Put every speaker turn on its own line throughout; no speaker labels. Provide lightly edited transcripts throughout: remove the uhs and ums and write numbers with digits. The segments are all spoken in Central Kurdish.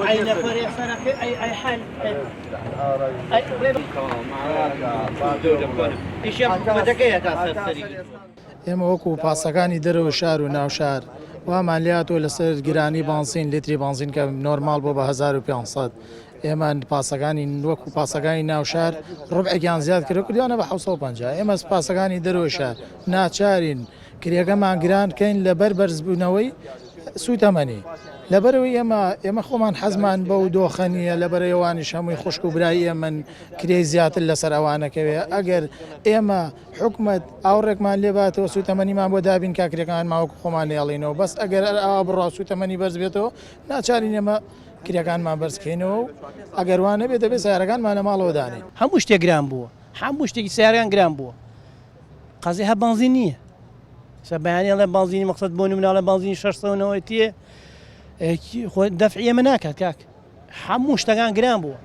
أي نفر يسرك أي حل إيش حكومتك يا كاسر
ئێمە وەکو پاسەکانی دەرەوە شار و ناوشار وامان لاتۆ لەسەر گرانی بانزین لتری بانزین کە نۆرمال بۆ بە 1500 ئێمە پاسەکانی وەکو پاسەکانی ناوشار ڕبعێکیان زیاد کرد کردیانە بە 750 ئێمە پاسەکانی دەرەوە شار ناچارین کرێگەمان گرانکەین لەبەر بەرزبوونەوەی سوتەمەنی لەبەرەوەی ئێمە خۆمان حەزمان بەو دۆخەنیە لەبەرەوەوانیش هەمووی خوشک و برایی ئێمە کرێ زیاتر لەسەر ئەوانەکەوێ ئەگەر ئێمە حکومت ئاوڕێکمان لێباتەوە سوتەمەنیمان بۆ دابین کاکرێکان ماوەکو خۆمان لێڵینەوە بەس ئەگەر ئەوە بڕوا سوتەمەنی بەرز بێتەوە ناچارین ئێمە کرێکانمان بەرزکەینەوە و ئەگەروانە بێت دەبێت سیارەکانمان لە ماڵەوە دانێ
هەموو شتێک گران بووە هەموو شتێکی سیارەکان گران بووە قەزی هە بنزین نییە بەیانی ئەڵێ بنزینی مەقسەد بۆ نمونەڵێ بنزینی 600 تیە دەفعی ئێمە ناکات کاک هەموو شتەکان گران بووە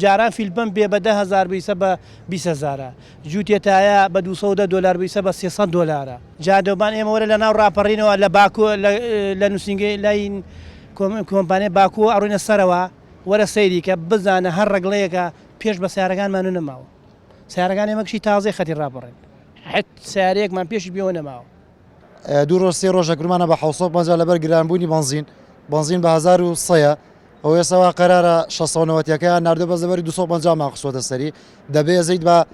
جاران فیلپەم بێ بە 10,000 بیسە بە 20,000 جووتێتایە بە 200 دلار بیسە بە 300 دلارە جادۆبان ئێمە وەرە لە ناو ڕاپەڕینەوە لە باکو لە نووسنگی لای کۆمپانیای باکووە ئەڕوینە سەرەوە وەرە سەیری کە بزانە هەر ڕگڵەیەکە پێش بە سیارەکانمان نەماوە سیارەکان ئێمەکشی تازەی خەتی ڕاپەڕین حت سیارەیەکمان پێشی بێەوە نەماوە
دوو ڕۆژ سێ ڕۆژە گرمانە بە 650 لەبەر گرانبوونی بنزین بە 1100 ئەو ێساوا قەرارە 690ەکەیان نردە بەس لەبەری 250 ماخسۆتە سەری دەبێ زەید بە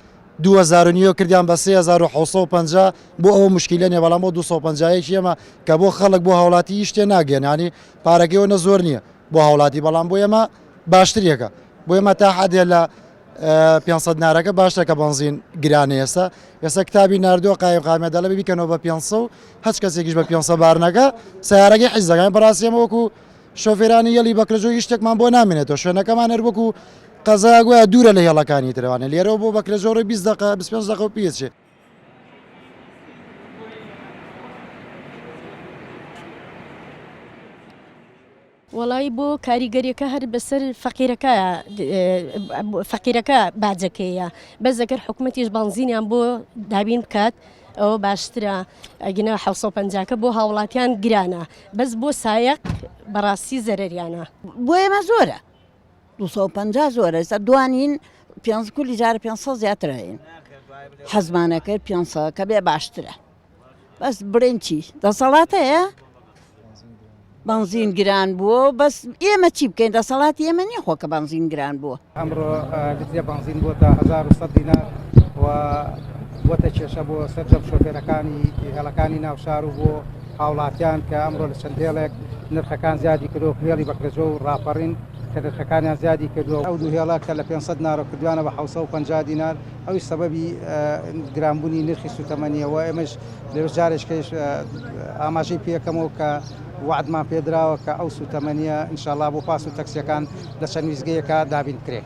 2009 کردیان بە 3650 بۆ ئەوە مشکلە نیە بەڵام بۆ 250 ئێمە کە بۆ خەڵک بۆ هاوڵاتی شتێ ناگەێنانی پارەکەیەوە نە زۆر نییە بۆ هاوڵاتی بەڵام بۆ ئێمە باشترێکە بۆ ئێمە تا حدێ لە 500 نارەکە باشە کە بنزین گرانە ئێستا کتابی نردووە قایم قامێدەڵە بکەنەوە بە 500 هەچ کەسێکیش بە 500 بارنەکە سیارەکەی حیزەکان بەڕاستیەمە وەکو شۆفێرانی یەلی بەکرێژۆی شتێکمان بۆ نامێنێتەوە شوێنەکەمان هەر وەکو قەزا گویا دوورە لە هێڵەکانی ترەوانە لێرەوە بۆ بەکرێژۆڕی 20 دقیقە 25 دقیقە و پێچێ
وڵی بۆ کاریگەریەکە هەر بەسەر فەقیرەکە باجەکەیە بەس ئەگەر حکوومەتیش بنزینیان بۆ دابین بکات ئەوە باشترە ئەگەنە 750کە بۆ هاوڵاتیان گرانە بەس بۆ سایەق بەڕاستی زەرریانە
بۆ ئێمە زۆرە 250 زۆرە ئێستا دوانین کولی جارە 500 زیاترین حەزمانەکە 500 کە بێ باشترە بەس برنچی دەسەڵاتەیە بنزین گران بووە بەس ئێمە چی بکەین دەسەڵاتی ئێمە نییە خۆ کە بنزین گران بووە
ئەمڕۆ لترێ بنزین بۆ تا 1100 دینار و بۆتە کێشە بۆ سەرجەم شۆفێرەکانی هێڵەکانی ناوشار و بۆ هاوڵاتیان کە ئەمڕۆ لە چەندێڵێک نرخەکان زیادی کردو هێڵی بەکرێژۆ و ڕاپەڕین کە نرخەکانیان زیادی کردووە ئەو دوو هێڵە کە لە 500 نارۆ کردوانە بە 750 دینار ئەوی سەبەبی گرانبوونی نرخی سوتەمەنیەوە ئێمەش لێرە جارێککەش ئاماژەی پێکەمەوە کە وعدمان پێدراوە کە ئەو سوتەمەنیە ئینشاءالله بۆ پاس و تەکسیەکان لە چەند ویزگەیەکە دابین کرێ.